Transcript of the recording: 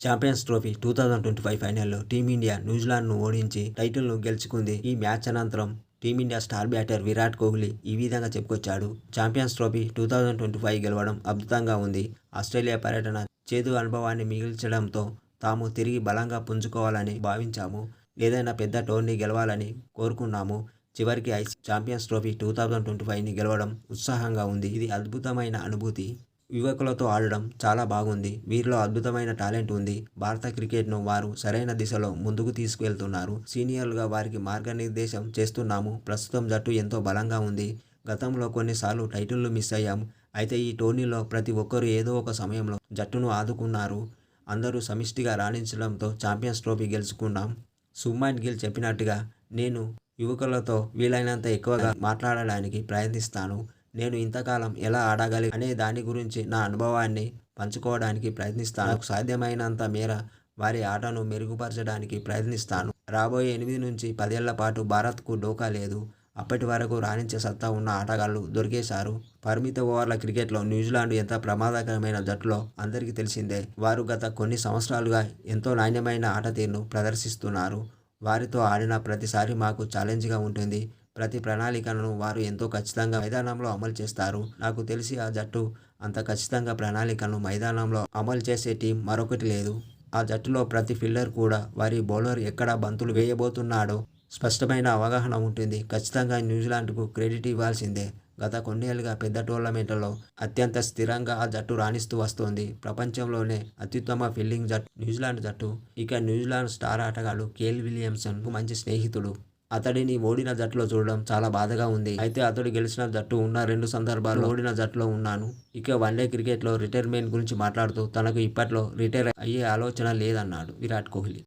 Champions trophy 2025 ఫైనల్లో team India న్యూజిలాండ్ను ఓడించి టైటిల్ను గెలుచుకుంది. ఈ మ్యాచ్ అనంతరం team India star batter Virat Kohli ఈ విధంగా చెప్పుకొచ్చాడు. ఛాంపియన్స్ ట్రోఫీ 2025 గెలవడం అద్భుతంగా ఉంది. ఆస్ట్రేలియా పర్యటన చేదు అనుభవాన్ని మిగిల్చడంతో తాము తిరిగి బలంగా పుంజుకోవాలని భావించాము. ఏదైనా పెద్ద టోర్నీ గెలవాలని కోరుకున్నాము. చివరికి ఛాంపియన్స్ ట్రోఫీ 2025ని గెలవడం ఉత్సాహంగా ఉంది. ఇది అద్భుతమైన అనుభూతి. యువకులతో ఆడడం చాలా బాగుంది. వీరిలో అద్భుతమైన టాలెంట్ ఉంది. భారత క్రికెట్ను వారు సరైన దిశలో ముందుకు తీసుకువెళ్తున్నారు. సీనియర్లుగా వారికి మార్గనిర్దేశం చేస్తున్నాము. ప్రస్తుతం జట్టు ఎంతో బలంగా ఉంది. గతంలో కొన్నిసార్లు టైటిళ్లు మిస్ అయ్యాం. అయితే ఈ టోర్నీలో ప్రతి ఒక్కరూ ఏదో ఒక సమయంలో జట్టును ఆదుకున్నారు. అందరూ సమిష్టిగా రాణించడంతో ఛాంపియన్స్ ట్రోఫీ గెలుచుకున్నాం. శుభ్మన్ గిల్ చెప్పినట్టుగా నేను యువకులతో వీలైనంత ఎక్కువగా మాట్లాడడానికి ప్రయత్నిస్తాను. నేను ఇంతకాలం ఎలా ఆడగలి అనే దాని గురించి నా అనుభవాన్ని పంచుకోవడానికి ప్రయత్నిస్తాను. నాకు సాధ్యమైనంత మేర వారి ఆటను మెరుగుపరచడానికి ప్రయత్నిస్తాను. రాబోయే 8 నుంచి 10 ఏళ్ల పాటు భారత్కు డోకా లేదు. అప్పటి వరకు రాణించే సత్తా ఉన్న ఆటగాళ్లు దొరికేశారు. పరిమిత ఓవర్ల క్రికెట్లో న్యూజిలాండ్ ఎంత ప్రమాదకరమైన జట్టులో అందరికీ తెలిసిందే. వారు గత కొన్ని సంవత్సరాలుగా ఎంతో నాణ్యమైన ఆట తీరును ప్రదర్శిస్తున్నారు. వారితో ఆడిన ప్రతిసారి మాకు ఛాలెంజ్గా ఉంటుంది. ప్రతి ప్రణాళికను వారు ఎంతో ఖచ్చితంగా మైదానంలో అమలు చేస్తారు. నాకు తెలిసి ఆ జట్టు అంత ఖచ్చితంగా ప్రణాళికను మైదానంలో అమలు చేసే టీం మరొకటి లేదు. ఆ జట్టులో ప్రతి ఫీల్డర్ కూడా వారి బౌలర్ ఎక్కడ బంతులు వేయబోతున్నాడో స్పష్టమైన అవగాహన ఉంటుంది. ఖచ్చితంగా న్యూజిలాండ్కు క్రెడిట్ ఇవ్వాల్సిందే. గత కొన్నేళ్లుగా పెద్ద టోర్నమెంట్లలో అత్యంత స్థిరంగా ఆ జట్టు రాణిస్తూ వస్తోంది. ప్రపంచంలోనే అత్యుత్తమ ఫీల్డింగ్ జట్టు న్యూజిలాండ్ జట్టు. ఇక న్యూజిలాండ్ స్టార్ ఆటగాడు కేల్ విలియమ్సన్ మంచి స్నేహితుడు. అతడిని ఓడిన జట్టులో చూడడం చాలా బాధగా ఉంది. అయితే అతడు గెలిచిన జట్టు ఉన్న 2 సందర్భాల్లో ఓడిన జట్టులో ఉన్నాను. ఇక వన్డే క్రికెట్లో రిటైర్మెంట్ గురించి మాట్లాడుతూ తనకు ఇప్పట్లో రిటైర్ అయ్యే ఆలోచన లేదన్నాడు విరాట్ కోహ్లీ.